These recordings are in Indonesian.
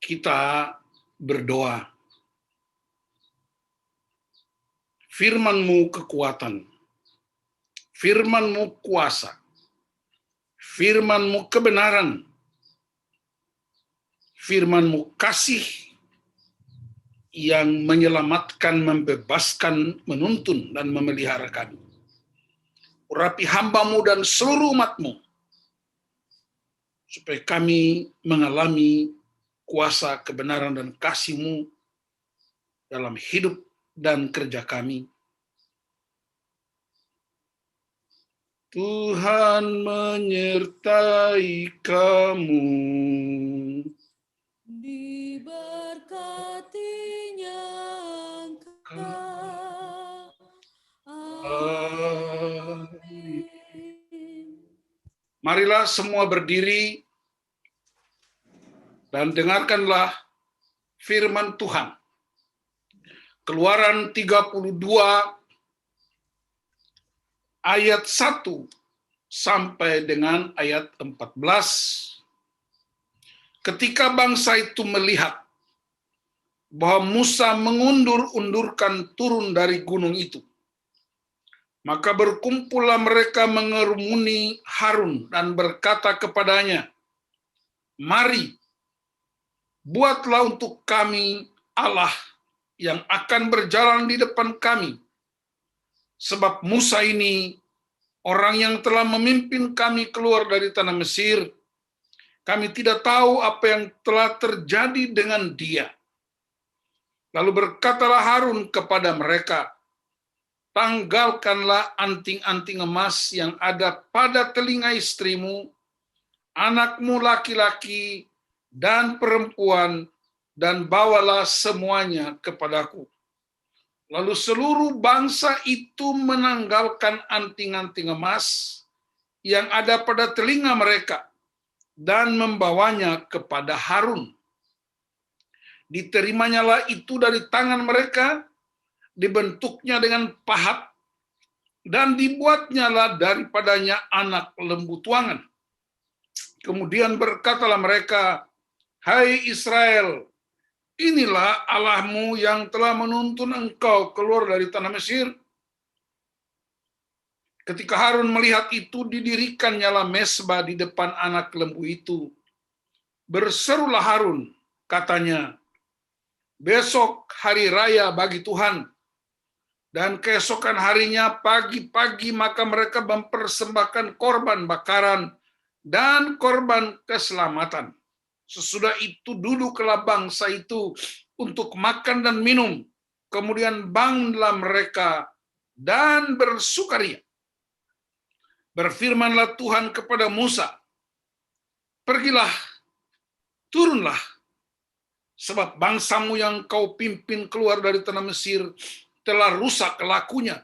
Kita berdoa. Firman-Mu kekuatan, Firman-Mu kuasa, Firman-Mu kebenaran, Firman-Mu kasih yang menyelamatkan, membebaskan, menuntun, dan memelihara kami. Urapi hamba-Mu dan seluruh umat-Mu, supaya kami mengalami kuasa, kebenaran, dan kasih-Mu dalam hidup dan kerja kami. Tuhan menyertai kamu. Diberkatinya Engkau. Amin. Marilah semua berdiri dan dengarkanlah firman Tuhan. Keluaran 32 ayat 1 sampai dengan ayat 14. Ketika bangsa itu melihat bahwa Musa mengundur-undurkan turun dari gunung itu, maka berkumpullah mereka mengerumuni Harun dan berkata kepadanya, "Mari, buatlah untuk kami Allah yang akan berjalan di depan kami. Sebab Musa ini orang yang telah memimpin kami keluar dari tanah Mesir. Kami tidak tahu apa yang telah terjadi dengan dia." Lalu berkatalah Harun kepada mereka, "Tanggalkanlah anting-anting emas yang ada pada telinga istrimu, anakmu laki-laki dan perempuan, dan bawalah semuanya kepadaku." Lalu seluruh bangsa itu menanggalkan anting-anting emas yang ada pada telinga mereka dan membawanya kepada Harun. Diterimanya itu dari tangan mereka, dibentuknya dengan pahat, dan dibuatnyalah daripadanya anak lembu tuangan. Kemudian berkatalah mereka, "Hai Israel, inilah Allahmu yang telah menuntun engkau keluar dari tanah Mesir." Ketika Harun melihat itu, didirikannya mezbah di depan anak lembu itu. Berserulah Harun, katanya, "Besok hari raya bagi Tuhan, dan keesokan harinya pagi-pagi maka mereka mempersembahkan korban bakaran dan korban keselamatan. Sesudah itu duduklah bangsa itu untuk makan dan minum. Kemudian bangunlah mereka dan bersukaria. Berfirmanlah Tuhan kepada Musa, "Pergilah, turunlah, sebab bangsamu yang kau pimpin keluar dari tanah Mesir telah rusak lakunya.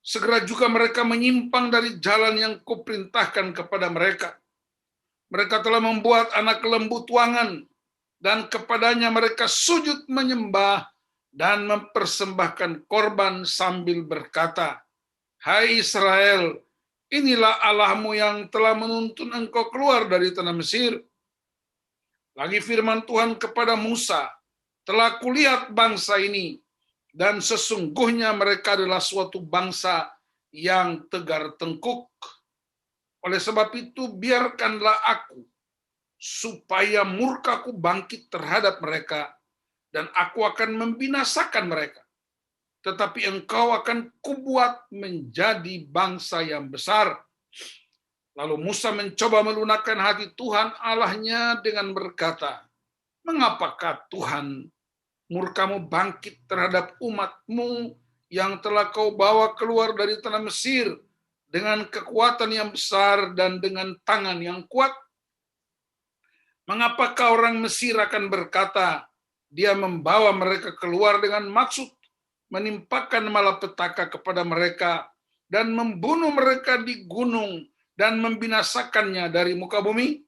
Segera juga mereka menyimpang dari jalan yang kuperintahkan kepada mereka. Mereka telah membuat anak lembu tuangan, dan kepadanya mereka sujud menyembah dan mempersembahkan korban sambil berkata, 'Hai Israel, inilah Allahmu yang telah menuntun engkau keluar dari tanah Mesir.' Lagi firman Tuhan kepada Musa, 'Telah kulihat bangsa ini, dan sesungguhnya mereka adalah suatu bangsa yang tegar tengkuk. Oleh sebab itu biarkanlah aku, supaya murkaku bangkit terhadap mereka, dan aku akan membinasakan mereka. Tetapi engkau akan kubuat menjadi bangsa yang besar.' Lalu Musa mencoba melunakkan hati Tuhan Allahnya dengan berkata, 'Mengapakah Tuhan murkamu bangkit terhadap umatmu yang telah kau bawa keluar dari tanah Mesir dengan kekuatan yang besar dan dengan tangan yang kuat? Mengapakah orang Mesir akan berkata, dia membawa mereka keluar dengan maksud menimpakan malapetaka kepada mereka dan membunuh mereka di gunung dan membinasakannya dari muka bumi?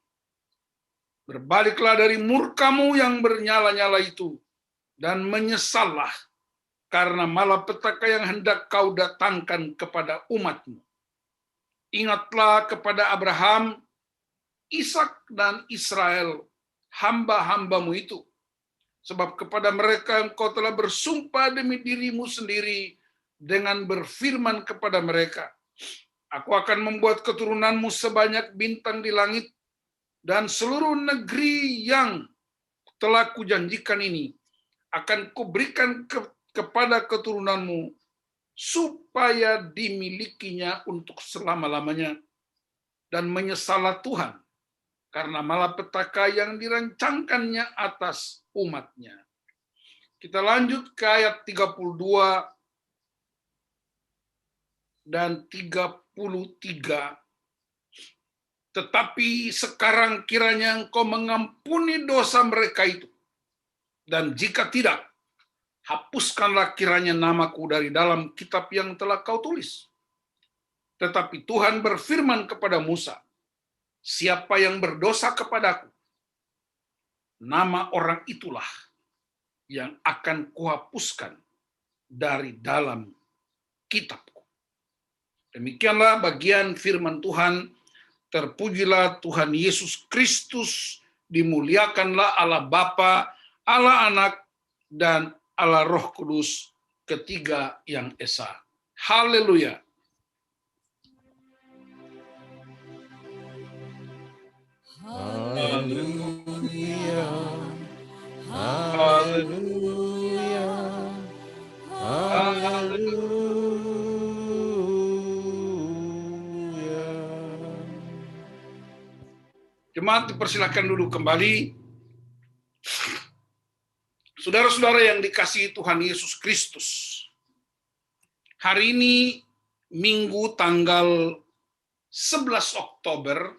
Berbaliklah dari murkamu yang bernyala-nyala itu, dan menyesallah karena malapetaka yang hendak kau datangkan kepada umatmu. Ingatlah kepada Abraham, Ishak, dan Israel, hamba-hambamu itu. Sebab kepada mereka engkau telah bersumpah demi dirimu sendiri dengan berfirman kepada mereka, aku akan membuat keturunanmu sebanyak bintang di langit, dan seluruh negeri yang telah kujanjikan ini akan kuberikan kepada keturunanmu, supaya dimilikinya untuk selama-lamanya. Dan menyesallah Tuhan karena malapetaka yang dirancangkannya atas umatnya. Kita lanjut ke ayat 32 dan 33. Tetapi sekarang kiranya engkau mengampuni dosa mereka itu, dan jika tidak, hapuskanlah kiranya namaku dari dalam kitab yang telah kau tulis. Tetapi Tuhan berfirman kepada Musa, siapa yang berdosa kepadaku, nama orang itulah yang akan kuhapuskan dari dalam kitabku. Demikianlah bagian firman Tuhan. Terpujilah Tuhan Yesus Kristus, dimuliakanlah Allah Bapa, Allah Anak, dan Allah Roh Kudus, ketiga yang esa. Haleluya. Haleluya, haleluya, haleluya. Jemaat dipersilakan duduk kembali. Saudara-saudara yang dikasihi Tuhan Yesus Kristus, hari ini Minggu tanggal 11 Oktober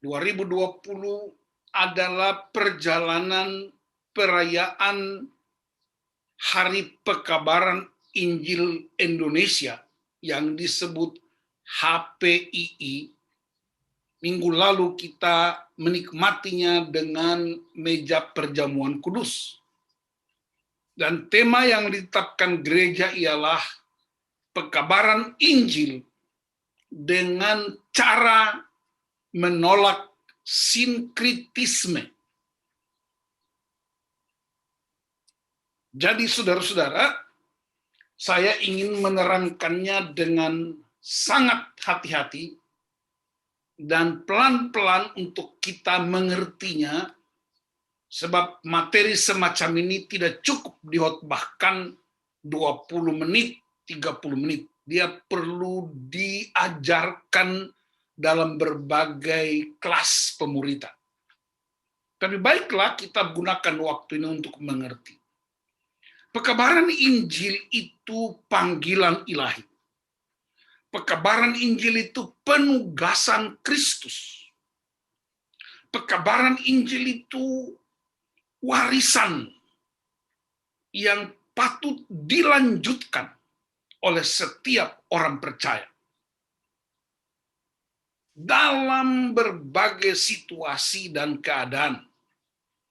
2020 adalah perjalanan perayaan Hari Pekabaran Injil Indonesia yang disebut HPII. Minggu lalu kita menikmatinya dengan meja perjamuan kudus. Dan tema yang ditetapkan gereja ialah pekabaran Injil dengan cara menolak sinkritisme. Jadi saudara-saudara, saya ingin menerangkannya dengan sangat hati-hati dan pelan-pelan untuk kita mengertinya, sebab materi semacam ini tidak cukup dihotbahkan 20 menit, 30 menit. Dia perlu diajarkan dalam berbagai kelas pemuritan. Tapi baiklah kita gunakan waktu ini untuk mengerti. Pekabaran Injil itu panggilan ilahi. Pekabaran Injil itu penugasan Kristus. Pekabaran Injil itu warisan yang patut dilanjutkan oleh setiap orang percaya. Dalam berbagai situasi dan keadaan.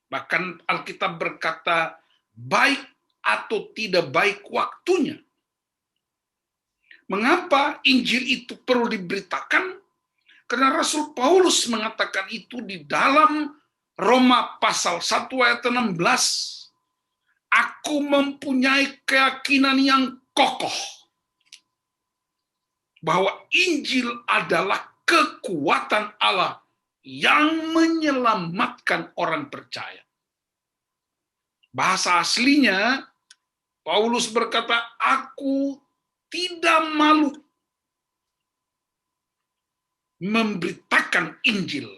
Bahkan Alkitab berkata, baik atau tidak baik waktunya. Mengapa Injil itu perlu diberitakan? Karena Rasul Paulus mengatakan itu di dalam Roma pasal 1 ayat 16. Aku mempunyai keyakinan yang kokoh bahwa Injil adalah kekuatan Allah yang menyelamatkan orang percaya. Bahasa aslinya, Paulus berkata, aku tidak malu memberitakan Injil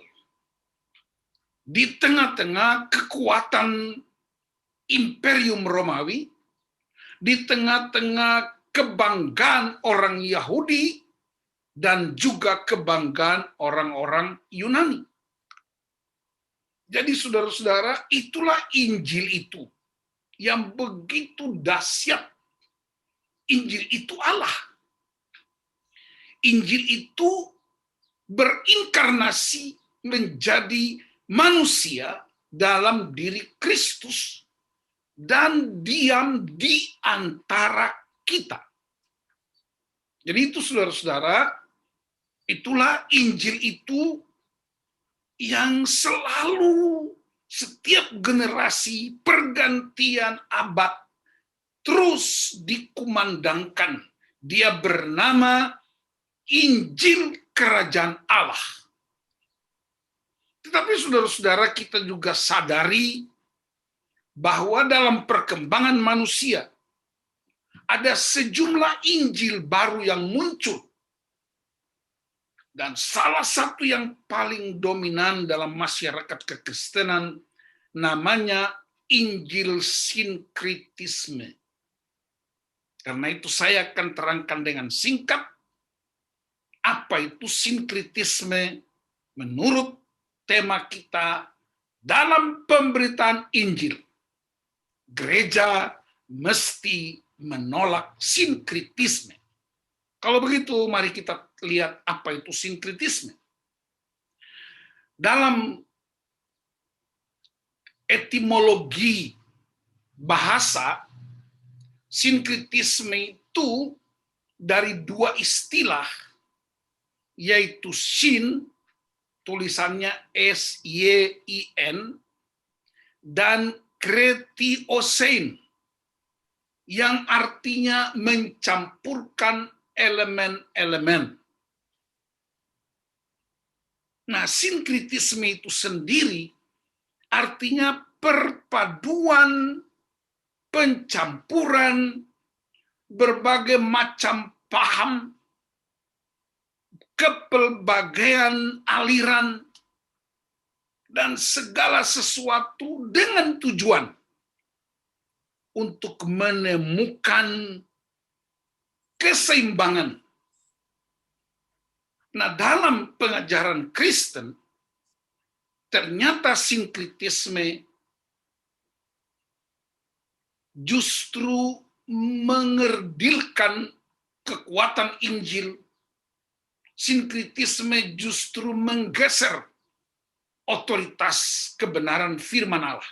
di tengah-tengah kekuatan Imperium Romawi, di tengah-tengah kebanggaan orang Yahudi, dan juga kebanggaan orang-orang Yunani. Jadi saudara-saudara, itulah Injil itu yang begitu dahsyat. Injil itu Allah. Injil itu berinkarnasi menjadi manusia dalam diri Kristus dan diam di antara kita. Jadi itu saudara-saudara, itulah Injil itu yang selalu setiap generasi pergantian abad terus dikumandangkan. Dia bernama Injil Kerajaan Allah. Tetapi saudara-saudara, kita juga sadari bahwa dalam perkembangan manusia ada sejumlah Injil baru yang muncul. Dan salah satu yang paling dominan dalam masyarakat kekristenan namanya Injil sinkritisme. Karena itu saya akan terangkan dengan singkat apa itu sinkritisme menurut tema kita dalam pemberitaan Injil. Gereja mesti menolak sinkritisme. Kalau begitu, mari kita lihat apa itu sinkritisme. Dalam etimologi bahasa, sinkritisme itu dari dua istilah, yaitu shin, tulisannya S-Y-I-N, dan kretiosein, yang artinya mencampurkan elemen-elemen. Nah, sinkritisme itu sendiri artinya perpaduan, pencampuran berbagai macam paham, kepelbagaian aliran, dan segala sesuatu dengan tujuan untuk menemukan keseimbangan. Nah, dalam pengajaran Kristen, ternyata sinkritisme justru mengerdilkan kekuatan Injil. Sinkritisme justru menggeser otoritas kebenaran firman Allah.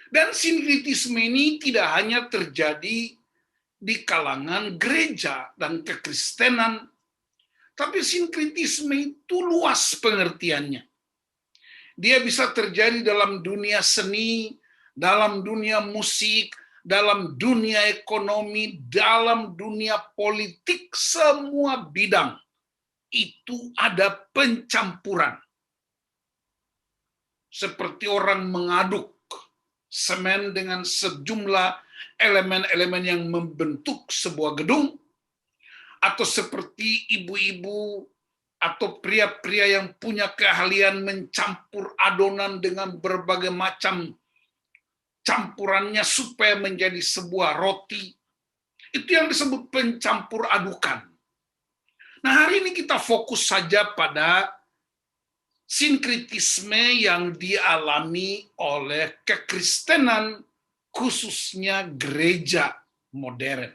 Dan sinkritisme ini tidak hanya terjadi di kalangan gereja dan kekristenan, tapi sinkritisme itu luas pengertiannya. Dia bisa terjadi dalam dunia seni, dalam dunia musik, dalam dunia ekonomi, dalam dunia politik, semua bidang itu ada pencampuran. Seperti orang mengaduk semen dengan sejumlah elemen-elemen yang membentuk sebuah gedung, atau seperti ibu-ibu atau pria-pria yang punya keahlian mencampur adonan dengan berbagai macam campurannya supaya menjadi sebuah roti. Itu yang disebut pencampur adukan. Nah, hari ini kita fokus saja pada sinkritisme yang dialami oleh kekristenan, khususnya gereja modern.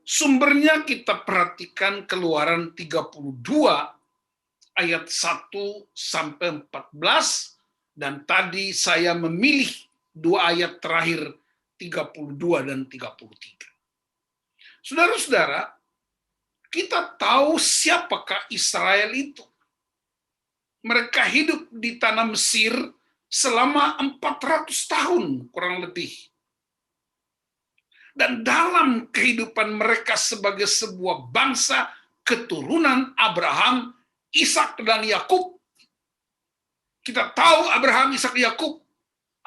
Sumbernya kita perhatikan Keluaran 32 ayat 1 sampai 14, dan tadi saya memilih dua ayat terakhir 32 dan 33. Saudara-saudara, kita tahu siapakah Israel itu. Mereka hidup di tanah Mesir selama 400 tahun kurang lebih. Dan dalam kehidupan mereka sebagai sebuah bangsa keturunan Abraham, Ishak, dan Yakub, kita tahu Abraham, Ishak, Yakub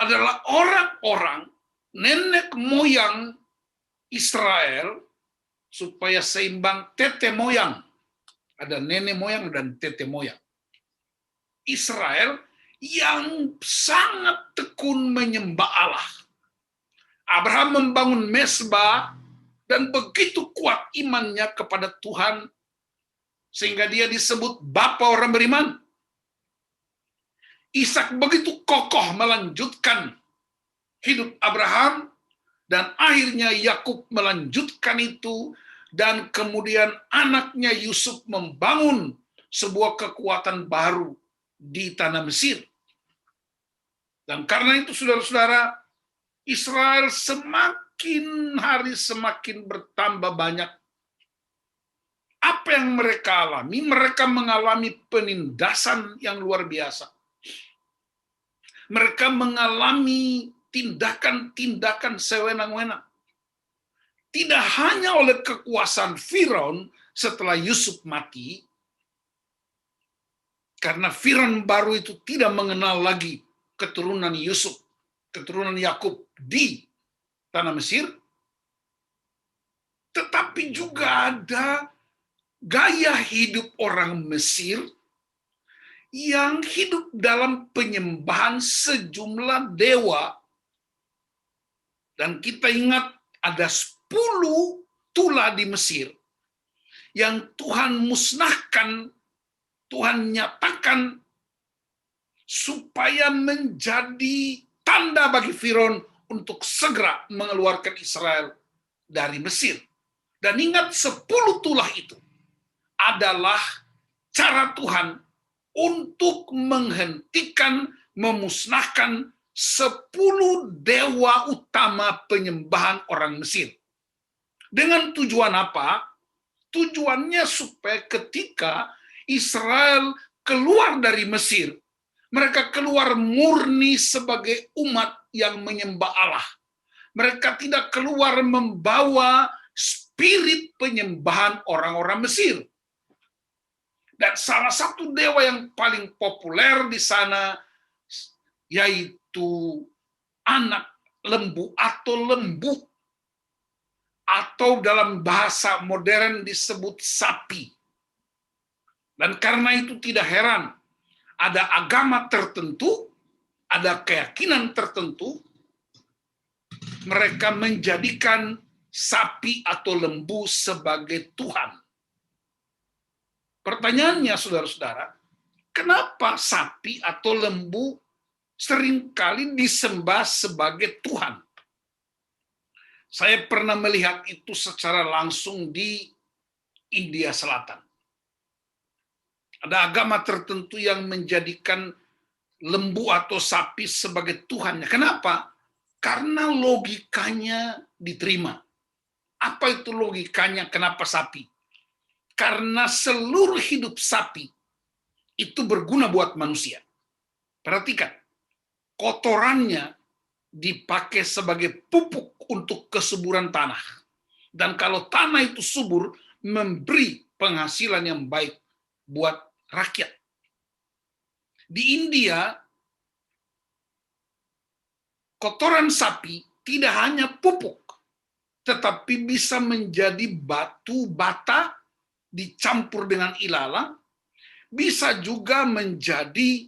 adalah orang-orang nenek moyang Israel, supaya seimbang tete moyang. Ada nenek moyang dan tete moyang. Israel yang sangat tekun menyembah Allah. Abraham membangun mezbah dan begitu kuat imannya kepada Tuhan sehingga dia disebut bapa orang beriman. Ishak begitu kokoh melanjutkan hidup Abraham, dan akhirnya Yakub melanjutkan itu, dan kemudian anaknya Yusuf membangun sebuah kekuatan baru di tanah Mesir. Dan karena itu saudara-saudara, Israel semakin hari semakin bertambah banyak. Apa yang mereka alami? Mereka mengalami penindasan yang luar biasa. Mereka mengalami tindakan-tindakan sewenang-wenang. Tidak hanya oleh kekuasaan Firaun setelah Yusuf mati, karena Firaun baru itu tidak mengenal lagi keturunan Yusuf, keturunan Yakub di tanah Mesir, tetapi juga ada gaya hidup orang Mesir yang hidup dalam penyembahan sejumlah dewa. Dan kita ingat ada 10 tula di Mesir yang Tuhan musnahkan, Tuhan nyatakan supaya menjadi tanda bagi Firaun untuk segera mengeluarkan Israel dari Mesir. Dan ingat 10 tulah itu adalah cara Tuhan untuk menghentikan, memusnahkan 10 dewa utama penyembahan orang Mesir. Dengan tujuan apa? Tujuannya supaya ketika Israel keluar dari Mesir, mereka keluar murni sebagai umat yang menyembah Allah. Mereka tidak keluar membawa spirit penyembahan orang-orang Mesir. Dan salah satu dewa yang paling populer di sana yaitu anak lembu atau lembu, atau dalam bahasa modern disebut sapi. Dan karena itu tidak heran, ada agama tertentu, ada keyakinan tertentu, mereka menjadikan sapi atau lembu sebagai Tuhan. Pertanyaannya, saudara-saudara, kenapa sapi atau lembu seringkali disembah sebagai Tuhan? Saya pernah melihat itu secara langsung di India Selatan. Ada agama tertentu yang menjadikan lembu atau sapi sebagai Tuhannya. Kenapa? Karena logikanya diterima. Apa itu logikanya? Kenapa sapi? Karena seluruh hidup sapi itu berguna buat manusia. Perhatikan, kotorannya dipakai sebagai pupuk untuk kesuburan tanah. Dan kalau tanah itu subur, memberi penghasilan yang baik buat rakyat. Di India, kotoran sapi tidak hanya pupuk, tetapi bisa menjadi batu bata dicampur dengan ilalang, bisa juga menjadi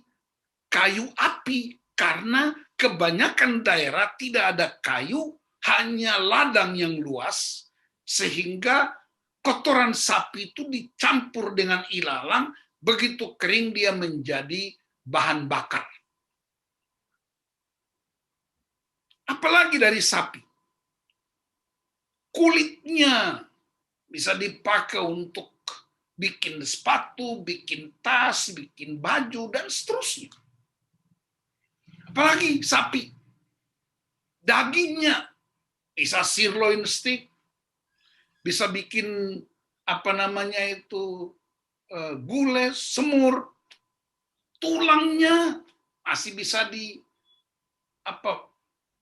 kayu api, karena kebanyakan daerah tidak ada kayu, hanya ladang yang luas, sehingga kotoran sapi itu dicampur dengan ilalang, begitu kering dia menjadi bahan bakar. Apalagi dari sapi, kulitnya bisa dipakai untuk bikin sepatu, bikin tas, bikin baju, dan seterusnya. Apalagi sapi, dagingnya bisa sirloin steak, bisa bikin gulai, semur, tulangnya masih bisa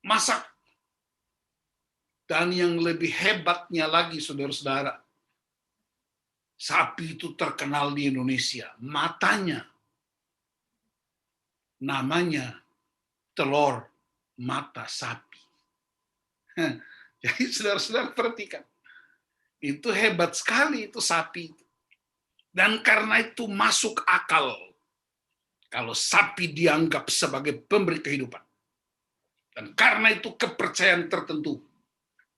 masak. Dan yang lebih hebatnya lagi, saudara-saudara, sapi itu terkenal di Indonesia. Matanya, namanya telur mata sapi. Jadi saudara-saudara perhatikan, itu hebat sekali itu sapi. Dan karena itu masuk akal kalau sapi dianggap sebagai pemberi kehidupan. Dan karena itu kepercayaan tertentu,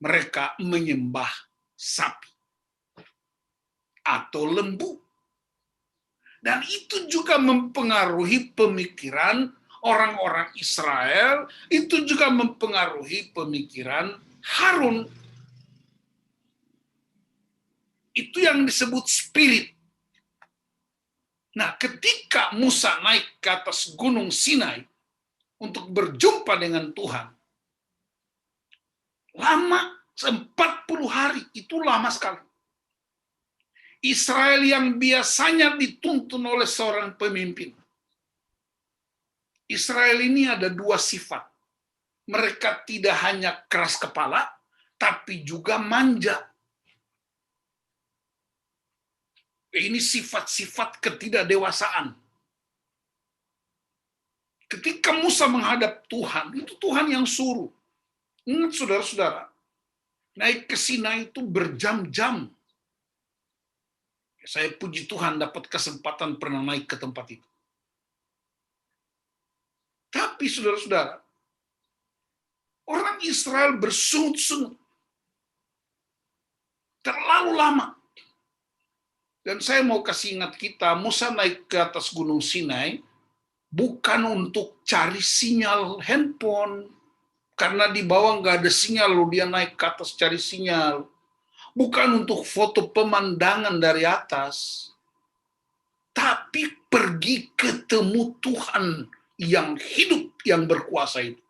mereka menyembah sapi atau lembu. Dan itu juga mempengaruhi pemikiran orang-orang Israel, itu juga mempengaruhi pemikiran Harun. Itu yang disebut spirit. Nah, ketika Musa naik ke atas gunung Sinai untuk berjumpa dengan Tuhan, lama 40 hari, itu lama sekali. Israel yang biasanya dituntun oleh seorang pemimpin. Israel ini ada dua sifat. Mereka tidak hanya keras kepala, tapi juga manja. Ini sifat-sifat ketidakdewasaan. Ketika Musa menghadap Tuhan, itu Tuhan yang suruh. Ingat saudara-saudara, naik ke Sinai itu berjam-jam. Saya puji Tuhan dapat kesempatan pernah naik ke tempat itu. Tapi saudara-saudara, orang Israel bersungut-sungut. Terlalu lama. Dan saya mau kasih ingat kita, Musa naik ke atas Gunung Sinai, bukan untuk cari sinyal handphone. Karena di bawah nggak ada sinyal, lalu dia naik ke atas cari sinyal. Bukan untuk foto pemandangan dari atas. Tapi pergi ketemu Tuhan yang hidup, yang berkuasa itu.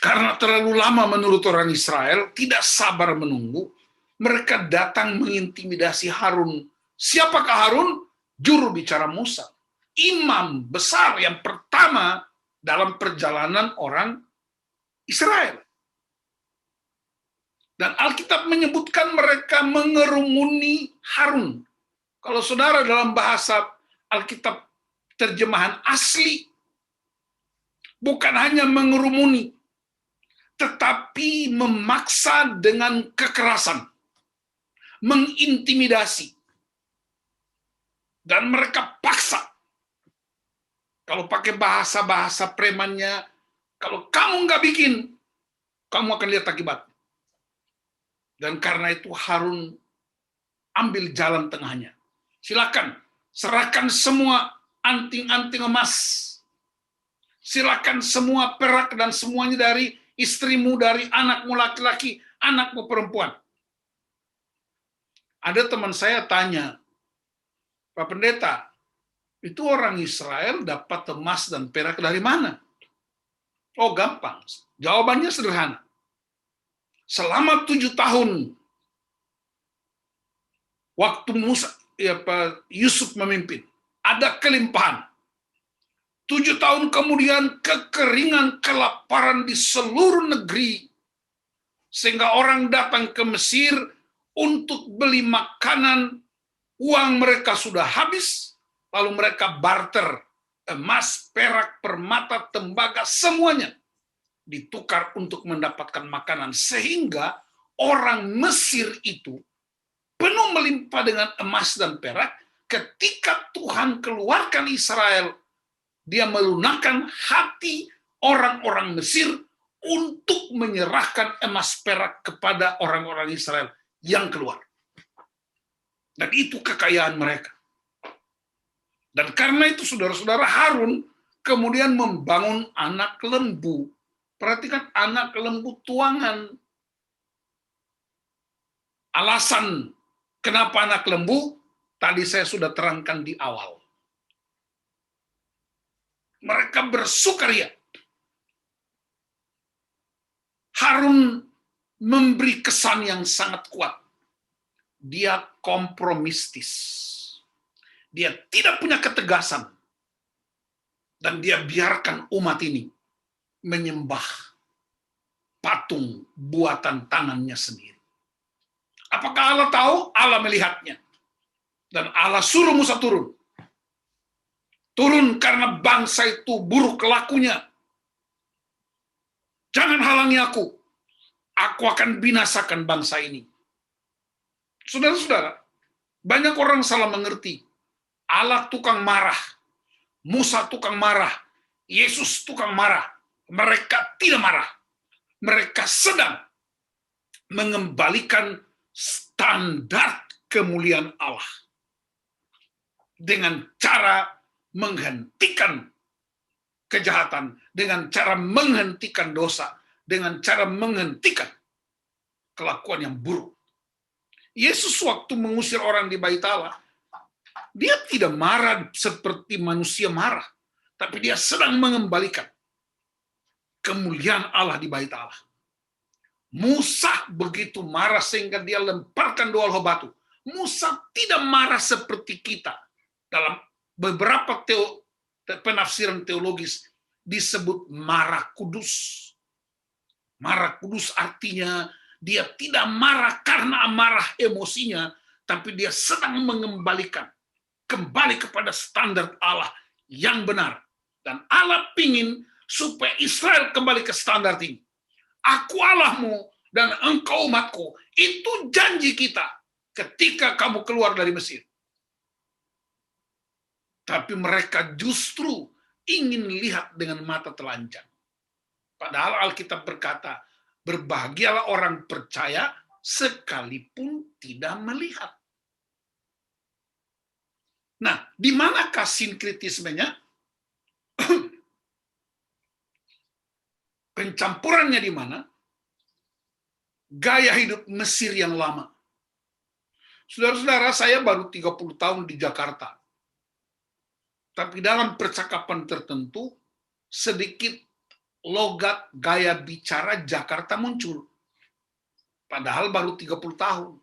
Karena terlalu lama menurut orang Israel, tidak sabar menunggu, mereka datang mengintimidasi Harun. Siapakah Harun? Juru bicara Musa. Imam besar yang pertama dalam perjalanan orang Israel. Dan Alkitab menyebutkan mereka mengerumuni Harun. Kalau saudara dalam bahasa Alkitab terjemahan asli, bukan hanya mengerumuni, tetapi memaksa dengan kekerasan, mengintimidasi. Dan mereka paksa. Kalau pakai bahasa-bahasa premannya, kalau kamu nggak bikin, kamu akan lihat akibat. Dan karena itu Harun ambil jalan tengahnya. Silakan, serahkan semua anting-anting emas. Silakan semua perak dan semuanya dari istrimu, dari anakmu laki-laki, anakmu perempuan. Ada teman saya tanya, Pak Pendeta, itu orang Israel dapat emas dan perak dari mana? Oh gampang, jawabannya sederhana. Selama 7 tahun waktu Yusuf memimpin, ada kelimpahan. 7 tahun kemudian kekeringan, kelaparan di seluruh negeri, sehingga orang datang ke Mesir untuk beli makanan, uang mereka sudah habis, lalu mereka barter emas, perak, permata, tembaga, semuanya ditukar untuk mendapatkan makanan, sehingga orang Mesir itu penuh melimpah dengan emas dan perak. Ketika Tuhan keluarkan Israel, dia melunakkan hati orang-orang Mesir untuk menyerahkan emas perak kepada orang-orang Israel yang keluar. Dan itu kekayaan mereka. Dan karena itu saudara-saudara, Harun kemudian membangun anak lembu. Perhatikan, anak lembu tuangan. Alasan kenapa anak lembu, tadi saya sudah terangkan di awal. Mereka bersukaria. Harun memberi kesan yang sangat kuat. Dia kompromistis. Dia tidak punya ketegasan. Dan dia biarkan umat ini menyembah patung buatan tangannya sendiri. Apakah Allah tahu? Allah melihatnya. Dan Allah suruh Musa turun. Turun karena bangsa itu buruk kelakunya. Jangan halangi aku. Aku akan binasakan bangsa ini. Saudara-saudara, banyak orang salah mengerti. Allah tukang marah. Musa tukang marah. Yesus tukang marah. Mereka tidak marah. Mereka sedang mengembalikan standar kemuliaan Allah. Dengan cara menghentikan kejahatan, dengan cara menghentikan dosa, dengan cara menghentikan kelakuan yang buruk. Yesus waktu mengusir orang di Bait Allah, dia tidak marah seperti manusia marah, tapi dia sedang mengembalikan kemuliaan Allah di Bait Allah. Musa begitu marah sehingga dia lemparkan 2 loh batu. Musa tidak marah seperti kita. Dalam beberapa penafsiran teologis disebut marah kudus. Marah kudus artinya dia tidak marah karena amarah emosinya, tapi dia sedang mengembalikan kembali kepada standar Allah yang benar. Dan Allah ingin supaya Israel kembali ke standar ini. Aku Allahmu dan engkau umatku. Itu janji kita ketika kamu keluar dari Mesir. Tapi mereka justru ingin lihat dengan mata telanjang. Padahal Alkitab berkata, berbahagialah orang percaya sekalipun tidak melihat. Nah, di manakah sinkritismenya? Pencampurannya di mana? Gaya hidup Mesir yang lama. Saudara-saudara, saya baru 30 tahun di Jakarta. Tapi dalam percakapan tertentu, sedikit logat gaya bicara Jakarta muncul. Padahal baru 30 tahun.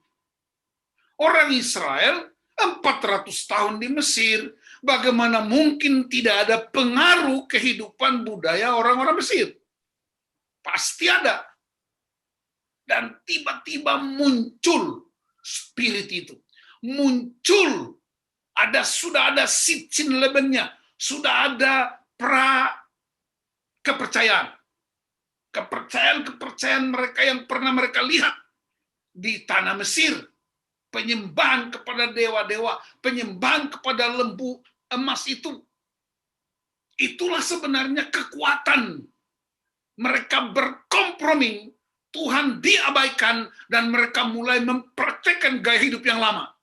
Orang Israel 400 tahun di Mesir. Bagaimana mungkin tidak ada pengaruh kehidupan budaya orang-orang Mesir? Pasti ada. Dan tiba-tiba muncul spirit itu. Muncul. Sudah ada sitchin lebennya. Sudah ada kepercayaan. Kepercayaan mereka yang pernah mereka lihat di tanah Mesir. Penyembahan kepada dewa-dewa. Penyembahan kepada lembu emas itu. Itulah sebenarnya kekuatan. Mereka berkompromi, Tuhan diabaikan, dan mereka mulai mempraktekkan gaya hidup yang lama.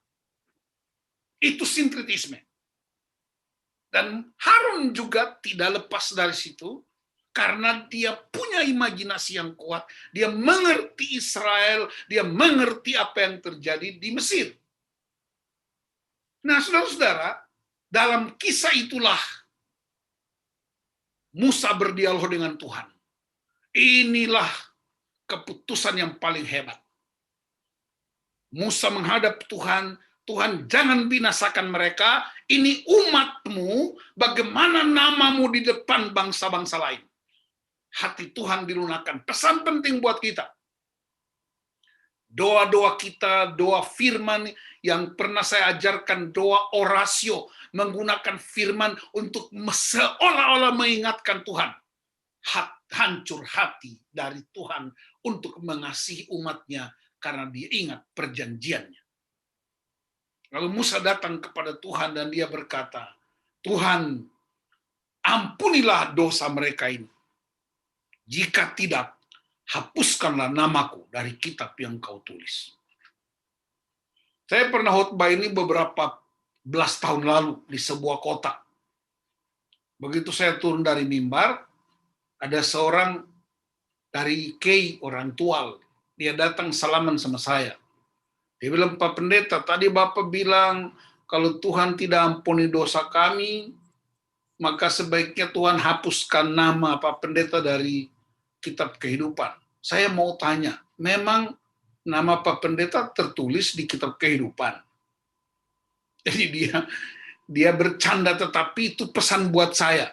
Itu sinkretisme. Dan Harun juga tidak lepas dari situ, karena dia punya imajinasi yang kuat. Dia mengerti Israel, dia mengerti apa yang terjadi di Mesir. Nah, saudara-saudara, dalam kisah itulah Musa berdialog dengan Tuhan. Inilah keputusan yang paling hebat. Musa menghadap Tuhan, Tuhan jangan binasakan mereka, ini umatmu, bagaimana namamu di depan bangsa-bangsa lain. Hati Tuhan dilunakkan. Pesan penting buat kita. Doa-doa kita, doa firman yang pernah saya ajarkan, doa orasio, menggunakan firman untuk seolah-olah mengingatkan Tuhan. Hancur hati dari Tuhan untuk mengasihi umatnya karena dia ingat perjanjiannya. Lalu Musa datang kepada Tuhan dan dia berkata, Tuhan, ampunilah dosa mereka ini. Jika tidak, hapuskanlah namaku dari kitab yang kau tulis. Saya pernah khotbah ini beberapa belas tahun lalu di sebuah kota. Begitu saya turun dari mimbar, ada seorang dari Kei, orang Tual. Dia datang salaman sama saya. Dia bilang, Pak Pendeta, tadi Bapak bilang kalau Tuhan tidak ampuni dosa kami, maka sebaiknya Tuhan hapuskan nama Pak Pendeta dari kitab kehidupan. Saya mau tanya, memang nama Pak Pendeta tertulis di kitab kehidupan? Jadi dia bercanda, tetapi itu pesan buat saya.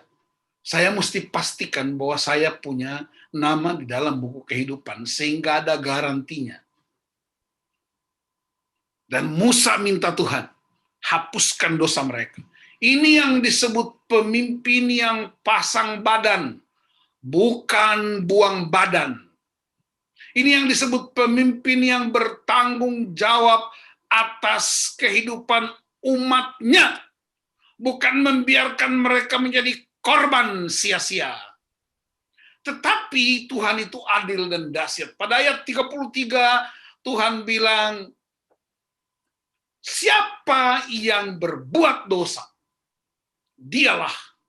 Saya mesti pastikan bahwa saya punya nama di dalam buku kehidupan, sehingga ada garantinya. Dan Musa minta Tuhan, hapuskan dosa mereka. Ini yang disebut pemimpin yang pasang badan, bukan buang badan. Ini yang disebut pemimpin yang bertanggung jawab atas kehidupan umatnya, bukan membiarkan mereka menjadi korban sia-sia. Tetapi Tuhan itu adil dan dahsyat. Pada ayat 33, Tuhan bilang, siapa yang berbuat dosa,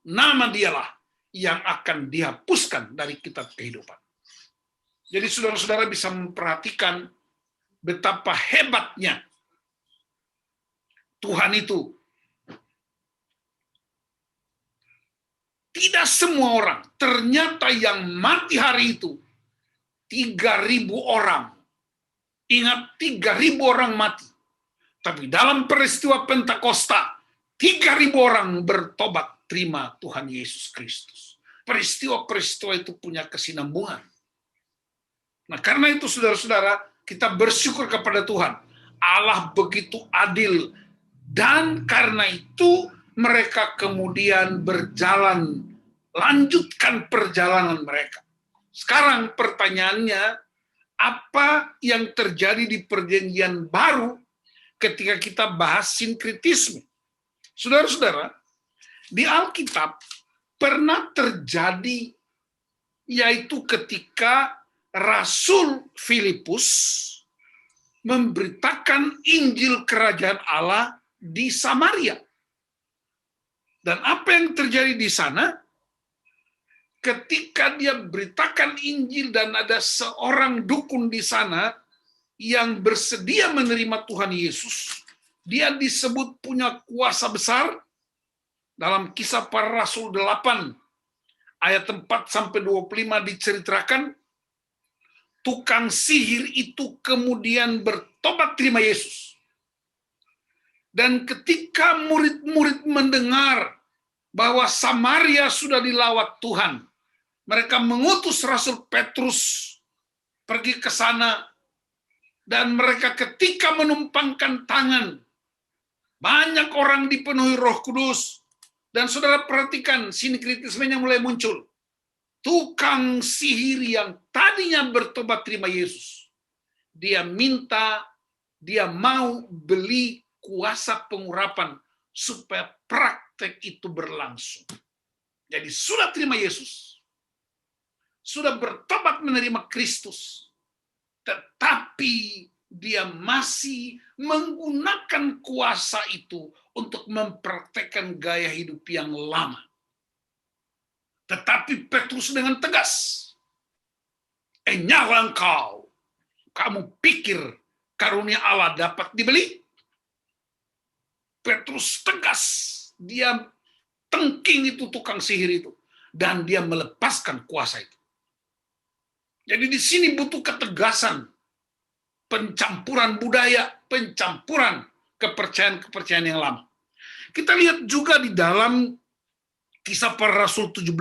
nama dialah yang akan dihapuskan dari kitab kehidupan. Jadi saudara-saudara bisa memperhatikan betapa hebatnya Tuhan itu. Tidak semua orang, ternyata yang mati hari itu 3.000 orang. Ingat, 3.000 orang mati. Tapi dalam peristiwa Pentakosta, 3.000 orang bertobat terima Tuhan Yesus Kristus. Peristiwa-peristiwa itu punya kesinambungan. Nah, karena itu saudara-saudara, kita bersyukur kepada Tuhan. Allah begitu adil. Dan karena itu mereka kemudian berjalan, lanjutkan perjalanan mereka. Sekarang pertanyaannya, apa yang terjadi di perjanjian baru ketika kita bahas sinkritisme? Saudara-saudara, di Alkitab pernah terjadi, yaitu ketika Rasul Filipus memberitakan Injil Kerajaan Allah di Samaria. Dan apa yang terjadi di sana? Ketika dia beritakan Injil dan ada seorang dukun di sana yang bersedia menerima Tuhan Yesus, dia disebut punya kuasa besar. Dalam Kisah Para Rasul 8 ayat 4-25 diceritakan, tukang sihir itu kemudian bertobat terima Yesus. Dan ketika murid-murid mendengar bahwa Samaria sudah dilawat Tuhan, mereka mengutus Rasul Petrus pergi ke sana, dan mereka ketika menumpangkan tangan, banyak orang dipenuhi Roh Kudus. Dan saudara perhatikan, sinkritismenya mulai muncul. Tukang sihir yang tadinya bertobat terima Yesus, dia mau beli kuasa pengurapan supaya praktek itu berlangsung. Jadi sudah terima Yesus, sudah bertobat menerima Kristus, tetapi dia masih menggunakan kuasa itu untuk mempraktekkan gaya hidup yang lama. Tetapi Petrus dengan tegas, "Enyahlah engkau, kamu pikir karunia Allah dapat dibeli?" Petrus tegas, dia tengking itu tukang sihir itu, dan dia melepaskan kuasa itu. Jadi di sini butuh ketegasan, pencampuran budaya, pencampuran kepercayaan-kepercayaan yang lama. Kita lihat juga di dalam Kisah Para Rasul 17,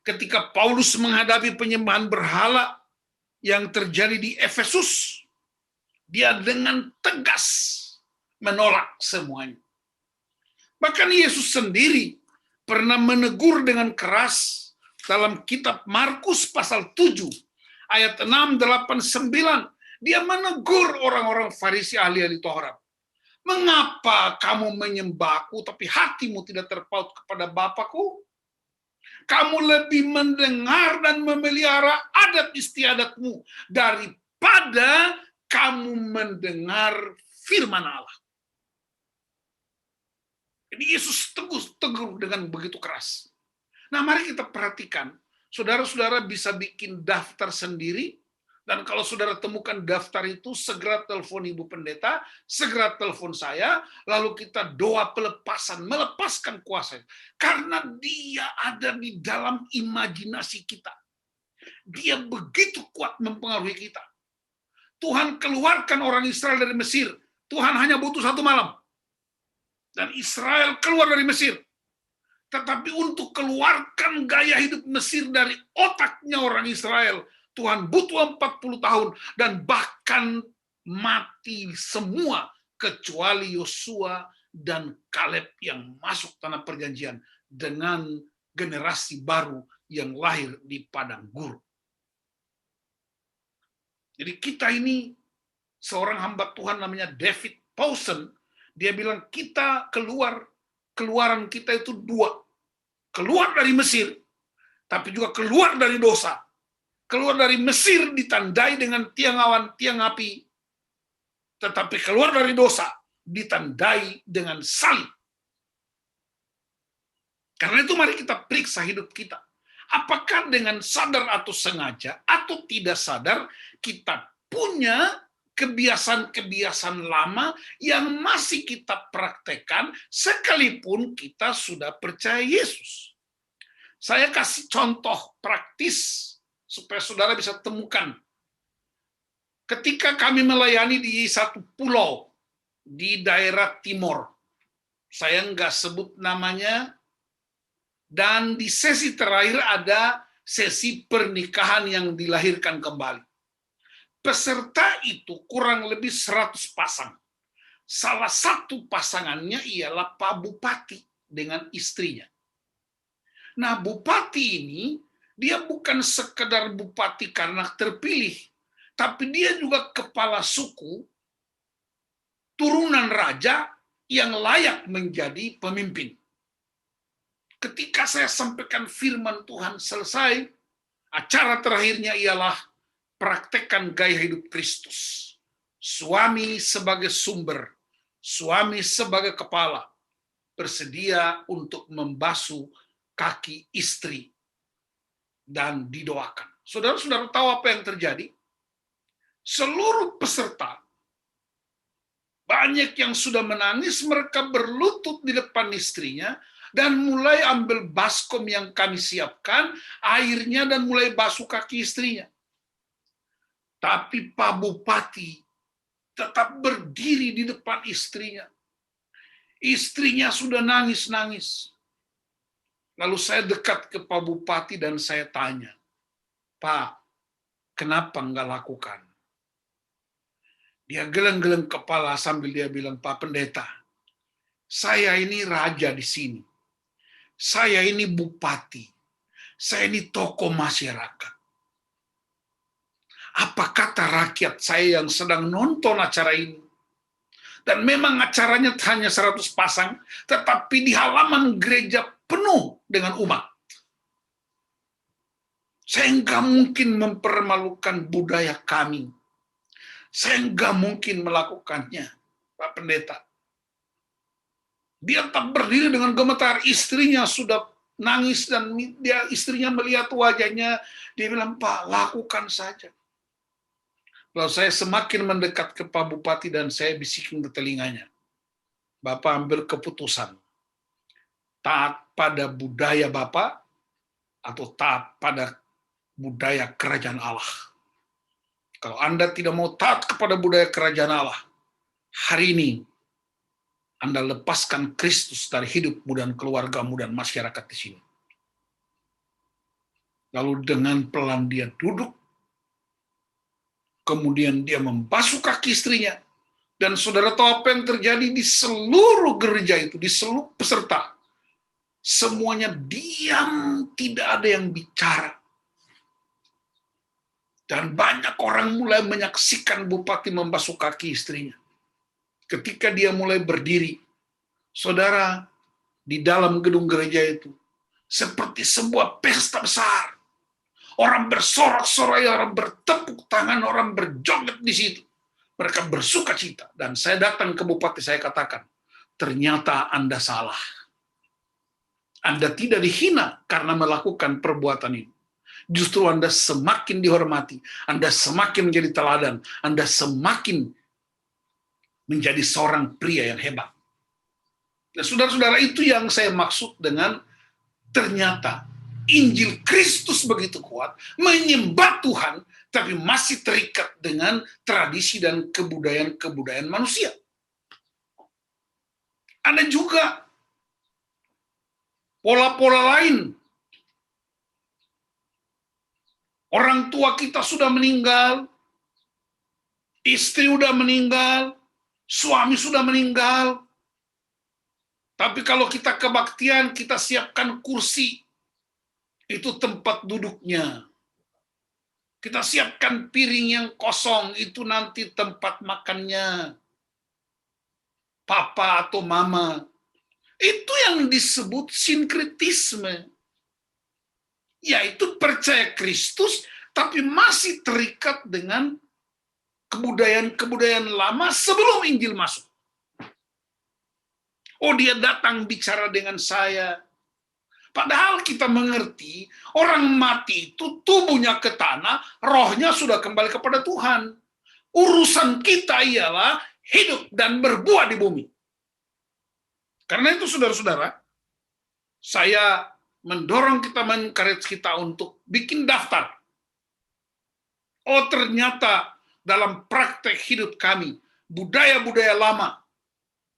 ketika Paulus menghadapi penyembahan berhala yang terjadi di Efesus, dia dengan tegas menolak semuanya. Bahkan Yesus sendiri pernah menegur dengan keras dalam kitab Markus pasal 7, ayat 6, 8, 9. Dia menegur orang-orang Farisi ahli-ahli Taurat. "Mengapa kamu menyembahku tapi hatimu tidak terpaut kepada Bapakku? Kamu lebih mendengar dan memelihara adat istiadatmu daripada kamu mendengar firman Allah." Jadi Yesus tegur dengan begitu keras. Nah, mari kita perhatikan. Saudara-saudara bisa bikin daftar sendiri, dan kalau saudara temukan daftar itu, segera telepon Ibu Pendeta, segera telepon saya, lalu kita doa pelepasan, melepaskan kuasa. Karena dia ada di dalam imajinasi kita. Dia begitu kuat mempengaruhi kita. Tuhan keluarkan orang Israel dari Mesir. Tuhan hanya butuh 1 malam. Dan Israel keluar dari Mesir. Tetapi untuk keluarkan gaya hidup Mesir dari otaknya orang Israel, Tuhan butuh 40 tahun, dan bahkan mati semua kecuali Yosua dan Kaleb yang masuk tanah perjanjian dengan generasi baru yang lahir di padang gurun. Jadi kita ini, seorang hamba Tuhan namanya David Powson, dia bilang keluaran kita itu 2. Keluar dari Mesir, tapi juga keluar dari dosa. Keluar dari Mesir ditandai dengan tiang awan, tiang api. Tetapi keluar dari dosa ditandai dengan salib. Karena itu mari kita periksa hidup kita. Apakah dengan sadar atau sengaja, atau tidak sadar, kita punya kebiasaan-kebiasaan lama yang masih kita praktekkan sekalipun kita sudah percaya Yesus. Saya kasih contoh praktis supaya saudara bisa temukan. Ketika kami melayani di satu pulau di daerah timur, saya nggak sebut namanya, dan di sesi terakhir ada sesi pernikahan yang dilahirkan kembali. Peserta itu kurang lebih 100 pasang. Salah satu pasangannya ialah Pak Bupati dengan istrinya. Nah, bupati ini, dia bukan sekedar bupati karena terpilih, tapi dia juga kepala suku, turunan raja yang layak menjadi pemimpin. Ketika saya sampaikan firman Tuhan selesai, acara terakhirnya ialah praktekkan gaya hidup Kristus. Suami sebagai sumber, suami sebagai kepala, bersedia untuk membasuh kaki istri dan didoakan. Saudara-saudara tahu apa yang terjadi? Seluruh peserta, banyak yang sudah menangis, mereka berlutut di depan istrinya dan mulai ambil baskom yang kami siapkan, airnya, dan mulai basuh kaki istrinya. Tapi Pak Bupati tetap berdiri di depan istrinya. Istrinya sudah nangis-nangis. Lalu saya dekat ke Pak Bupati dan saya tanya, Pak, kenapa enggak lakukan? Dia geleng-geleng kepala sambil dia bilang, Pak Pendeta, saya ini raja di sini. Saya ini bupati. Saya ini tokoh masyarakat. Apa kata rakyat saya yang sedang nonton acara ini? Dan memang acaranya hanya 100 pasang, tetapi di halaman gereja penuh dengan umat. Saya nggak mungkin mempermalukan budaya kami. Saya nggak mungkin melakukannya, Pak Pendeta. Dia tetap berdiri dengan gemetar, istrinya sudah nangis dan istrinya melihat wajahnya, dia bilang, Pak, lakukan saja. Lalu saya semakin mendekat ke Pak Bupati dan saya bisikin ke telinganya. Bapak ambil keputusan. Taat pada budaya Bapak atau taat pada budaya kerajaan Allah. Kalau Anda tidak mau taat kepada budaya kerajaan Allah, hari ini Anda lepaskan Kristus dari hidupmu dan keluargamu dan masyarakat di sini. Lalu dengan pelan dia duduk, kemudian dia membasuh kaki istrinya, dan saudara tahu apa yang terjadi di seluruh gereja itu, di seluruh peserta. Semuanya diam, tidak ada yang bicara. Dan banyak orang mulai menyaksikan Bupati membasuh kaki istrinya. Ketika dia mulai berdiri, saudara, di dalam gedung gereja itu, seperti sebuah pesta besar. Orang bersorak-sorai, orang bertepuk tangan, orang berjoget di situ. Mereka bersuka cita. Dan saya datang ke Bupati, saya katakan, ternyata Anda salah. Anda tidak dihina karena melakukan perbuatan ini. Justru Anda semakin dihormati, Anda semakin menjadi teladan, Anda semakin menjadi seorang pria yang hebat. Dan saudara-saudara, itu yang saya maksud dengan ternyata Injil Kristus begitu kuat, menyembah Tuhan, tapi masih terikat dengan tradisi dan kebudayaan-kebudayaan manusia. Ada juga pola-pola lain. Orang tua kita sudah meninggal, istri sudah meninggal, suami sudah meninggal. Tapi kalau kita kebaktian, kita siapkan kursi. Itu tempat duduknya. Kita siapkan piring yang kosong, itu nanti tempat makannya papa atau mama. Itu yang disebut sinkretisme. Yaitu percaya Kristus, tapi masih terikat dengan kebudayaan-kebudayaan lama sebelum Injil masuk. Oh, dia datang bicara dengan saya. Padahal kita mengerti, orang mati itu tubuhnya ke tanah, rohnya sudah kembali kepada Tuhan. Urusan kita ialah hidup dan berbuah di bumi. Karena itu saudara-saudara, saya mendorong kita, mengencourage kita untuk bikin daftar. Oh, ternyata dalam praktek hidup kami, budaya-budaya lama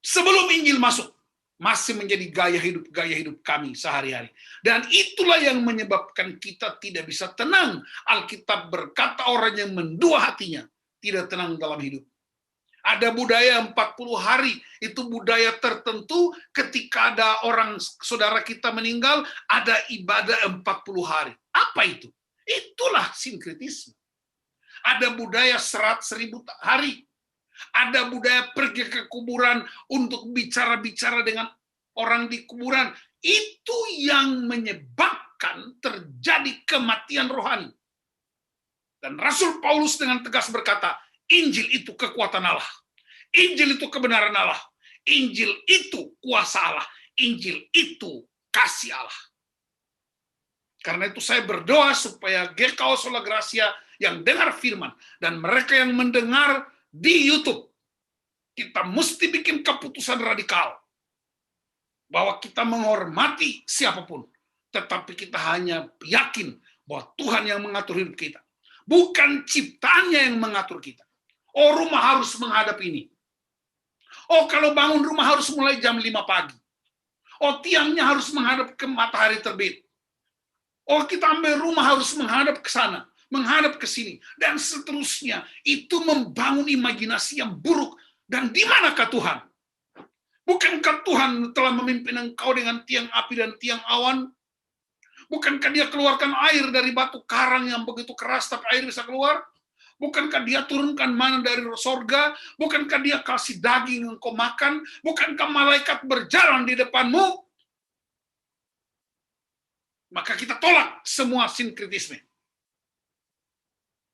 sebelum Injil masuk masih menjadi gaya hidup kami sehari-hari. Dan itulah yang menyebabkan kita tidak bisa tenang. Alkitab berkata orang yang mendua hatinya tidak tenang dalam hidup. Ada budaya 40 hari, itu budaya tertentu ketika ada orang saudara kita meninggal, ada ibadah 40 hari. Apa itu? Itulah sinkretisme. Ada budaya 100.000 hari. Ada budaya pergi ke kuburan untuk bicara-bicara dengan orang di kuburan. Itu yang menyebabkan terjadi kematian rohani. Dan Rasul Paulus dengan tegas berkata, Injil itu kekuatan Allah. Injil itu kebenaran Allah. Injil itu kuasa Allah. Injil itu kasih Allah. Karena itu saya berdoa supaya GKO Sola Gracia yang dengar firman dan mereka yang mendengar di YouTube, kita mesti bikin keputusan radikal bahwa kita menghormati siapapun, tetapi kita hanya yakin bahwa Tuhan yang mengatur hidup kita. Bukan ciptaannya yang mengatur kita. Oh, rumah harus menghadap ini. Oh, kalau bangun rumah harus mulai jam 5 pagi. Oh, tiangnya harus menghadap ke matahari terbit. Oh, kita ambil rumah harus menghadap ke sana, menghadap ke sini, dan seterusnya. Itu membangun imajinasi yang buruk. Dan di manakah Tuhan? Bukankah Tuhan telah memimpin engkau dengan tiang api dan tiang awan? Bukankah dia keluarkan air dari batu karang yang begitu keras, tapi air bisa keluar? Bukankah dia turunkan mana dari sorga? Bukankah dia kasih daging yang kau makan? Bukankah malaikat berjalan di depanmu? Maka kita tolak semua sinkretisme.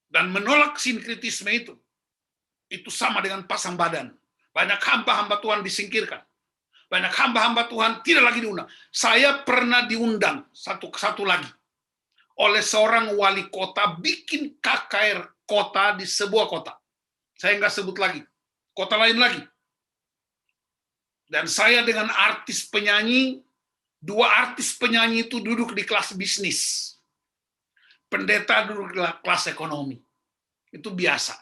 Dan menolak sinkretisme itu sama dengan pasang badan. Banyak hamba-hamba Tuhan disingkirkan. Banyak hamba-hamba Tuhan tidak lagi diundang. Saya pernah diundang satu lagi oleh seorang wali kota bikin KKR kota di sebuah kota. Saya nggak sebut lagi. Kota lain lagi. Dan saya dengan artis penyanyi, 2 artis penyanyi itu duduk di kelas bisnis. Pendeta duduk di kelas ekonomi. Itu biasa.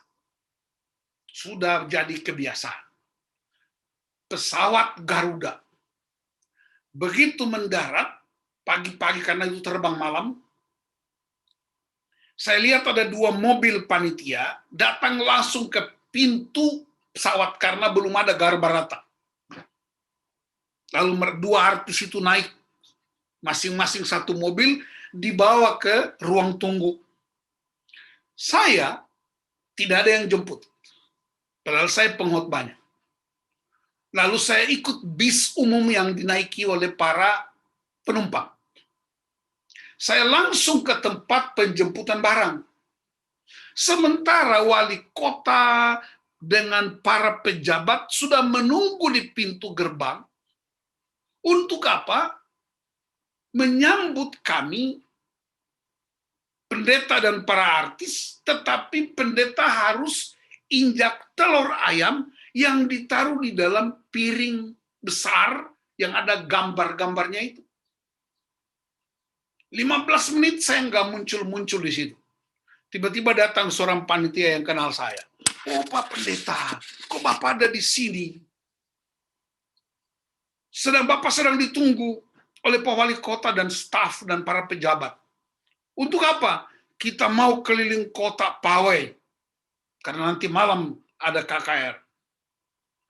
Sudah jadi kebiasaan. Pesawat Garuda. Begitu mendarat, pagi-pagi karena itu terbang malam, saya lihat ada 2 mobil panitia datang langsung ke pintu pesawat karena belum ada garbarata. Lalu 2 artis itu naik, masing-masing 1 mobil, dibawa ke ruang tunggu. Saya tidak ada yang jemput, padahal saya pengkhotbahnya. Lalu saya ikut bis umum yang dinaiki oleh para penumpang. Saya langsung ke tempat penjemputan barang. Sementara wali kota dengan para pejabat sudah menunggu di pintu gerbang. Untuk apa? Menyambut kami, pendeta dan para artis, tetapi pendeta harus injak telur ayam yang ditaruh di dalam piring besar yang ada gambar-gambarnya itu. 15 menit saya nggak muncul-muncul di situ. Tiba-tiba datang seorang panitia yang kenal saya. Oh, Pak Pendeta, kok Bapak ada di sini? Bapak sedang ditunggu oleh Pak Wali Kota dan staf dan para pejabat. Untuk apa? Kita mau keliling kota pawai. Karena nanti malam ada KKR.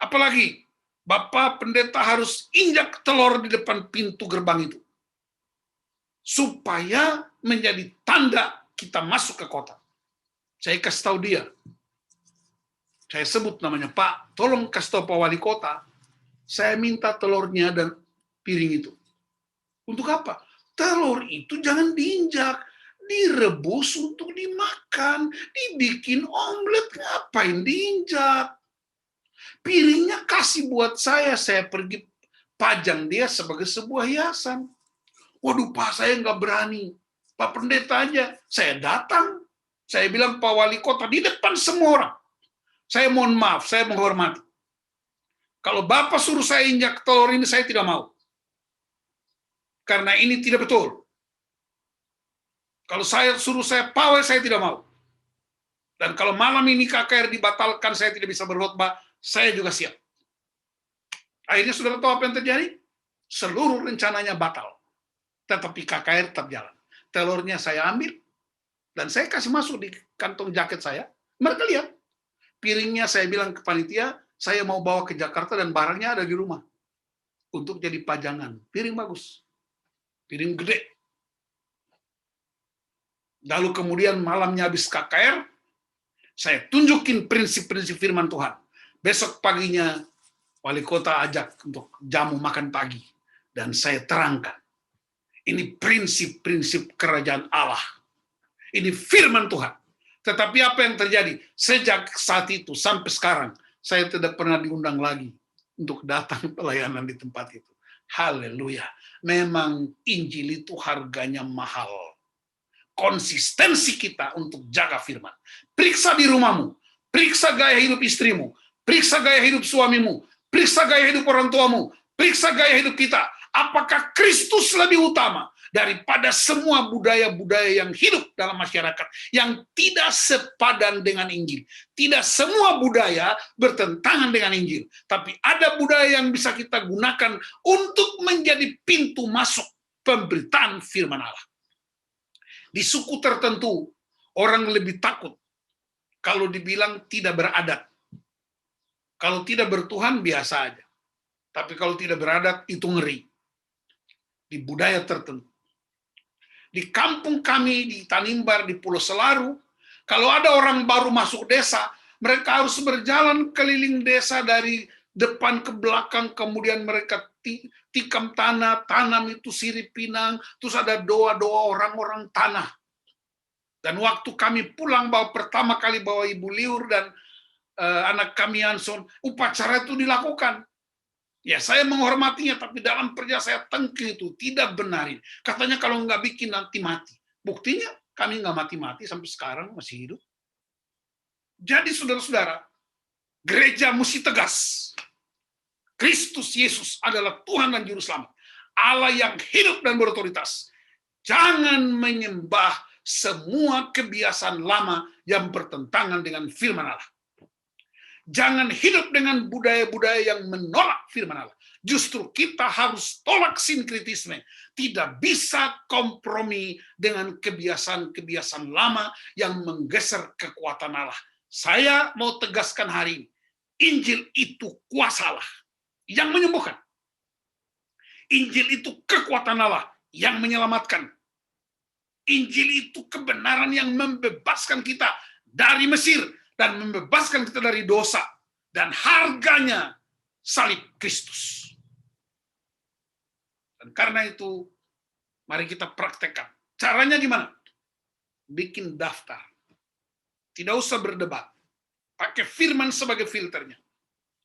Apalagi, Bapak Pendeta harus injak telur di depan pintu gerbang itu. Supaya menjadi tanda kita masuk ke kota. Saya kasih tahu dia. Saya sebut namanya, Pak, tolong kasih tahu Pak Wali Kota. Saya minta telurnya dan piring itu. Untuk apa? Telur itu jangan diinjak. Direbus untuk dimakan. Dibikin omelet, ngapain diinjak? Piringnya kasih buat saya pergi pajang dia sebagai sebuah hiasan. Waduh, Pak, saya nggak berani. Pak Pendeta aja, saya datang. Saya bilang, Pak Wali Kota, di depan semua orang. Saya mohon maaf, saya menghormati. Kalau Bapak suruh saya injak telur ini, saya tidak mau. Karena ini tidak betul. Kalau saya suruh saya pawai, saya tidak mau. Dan kalau malam ini KKR dibatalkan, saya tidak bisa berkhotbah, saya juga siap. Akhirnya saudara tahu apa yang terjadi? Seluruh rencananya batal. Tetapi KKR tetap jalan. Telurnya saya ambil, dan saya kasih masuk di kantong jaket saya. Mereka lihat. Piringnya saya bilang ke panitia, saya mau bawa ke Jakarta dan barangnya ada di rumah. Untuk jadi pajangan. Piring bagus. Piring gede. Lalu kemudian malamnya habis KKR, saya tunjukin prinsip-prinsip firman Tuhan. Besok paginya wali kota ajak untuk jamu makan pagi. Dan saya terangkan. Ini prinsip-prinsip kerajaan Allah. Ini firman Tuhan. Tetapi apa yang terjadi? Sejak saat itu sampai sekarang, saya tidak pernah diundang lagi untuk datang pelayanan di tempat itu. Haleluya. Memang Injil itu harganya mahal. Konsistensi kita untuk jaga firman. Periksa di rumahmu, periksa gaya hidup istrimu, periksa gaya hidup suamimu, periksa gaya hidup orang tuamu, periksa gaya hidup kita. Apakah Kristus lebih utama daripada semua budaya-budaya yang hidup dalam masyarakat yang tidak sepadan dengan Injil? Tidak semua budaya bertentangan dengan Injil, tapi ada budaya yang bisa kita gunakan untuk menjadi pintu masuk pemberitaan firman Allah. Di suku tertentu, orang lebih takut kalau dibilang tidak beradat. Kalau tidak bertuhan, biasa aja. Tapi kalau tidak beradat, itu ngeri. Di budaya tertentu. Di kampung kami, di Tanimbar, di Pulau Selaru, kalau ada orang baru masuk desa, mereka harus berjalan keliling desa dari depan ke belakang, kemudian mereka tikam tanah, tanam itu sirip pinang, terus ada doa-doa orang-orang tanah. Dan waktu kami pulang, pertama kali bawa Ibu Liur dan anak kami Anson, upacara itu dilakukan. Ya, saya menghormatinya, tapi dalam kerja saya tengking itu, tidak benarin. Katanya kalau nggak bikin nanti mati. Buktinya kami nggak mati-mati sampai sekarang masih hidup. Jadi saudara-saudara, gereja mesti tegas. Kristus Yesus adalah Tuhan dan Juru Selamat. Allah yang hidup dan berotoritas. Jangan menyembah semua kebiasaan lama yang bertentangan dengan firman Allah. Jangan hidup dengan budaya-budaya yang menolak firman Allah. Justru kita harus tolak sinkritisme. Tidak bisa kompromi dengan kebiasaan-kebiasaan lama yang menggeser kekuatan Allah. Saya mau tegaskan hari ini, Injil itu kuasa Allah yang menyembuhkan. Injil itu kekuatan Allah yang menyelamatkan. Injil itu kebenaran yang membebaskan kita dari Mesir dan membebaskan kita dari dosa. Dan harganya salib Kristus. Dan karena itu, mari kita praktekkan. Caranya gimana? Bikin daftar. Tidak usah berdebat. Pakai firman sebagai filternya.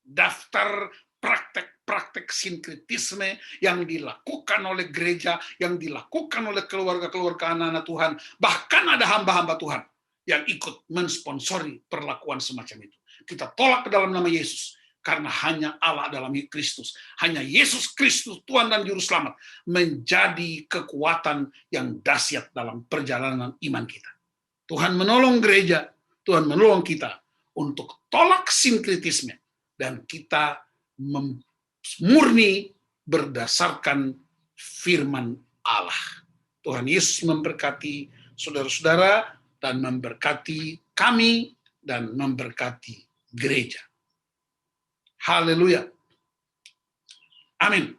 Daftar praktek-praktek sinkritisme yang dilakukan oleh gereja, yang dilakukan oleh keluarga-keluarga anak-anak Tuhan. Bahkan ada hamba-hamba Tuhan yang ikut mensponsori perlakuan semacam itu. Kita tolak ke dalam nama Yesus, karena hanya Allah dalam Kristus, hanya Yesus Kristus Tuhan dan Juru Selamat menjadi kekuatan yang dahsyat dalam perjalanan iman kita. Tuhan menolong gereja, Tuhan menolong kita untuk tolak sinkritisme, dan kita murni berdasarkan firman Allah. Tuhan Yesus memberkati saudara-saudara dan memberkati kami dan memberkati gereja. Haleluya. Amin.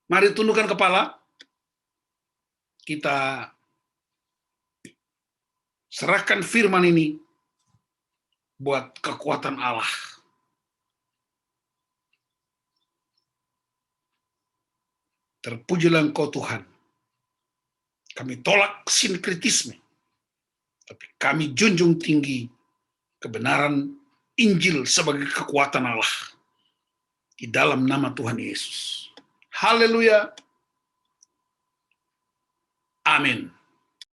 Mari tundukkan kepala. Kita serahkan firman ini buat kekuatan Allah. Terpujilah Engkau Tuhan. Kami tolak sinkritisme, tapi kami junjung tinggi kebenaran Injil sebagai kekuatan Allah di dalam nama Tuhan Yesus. Haleluya. Amin.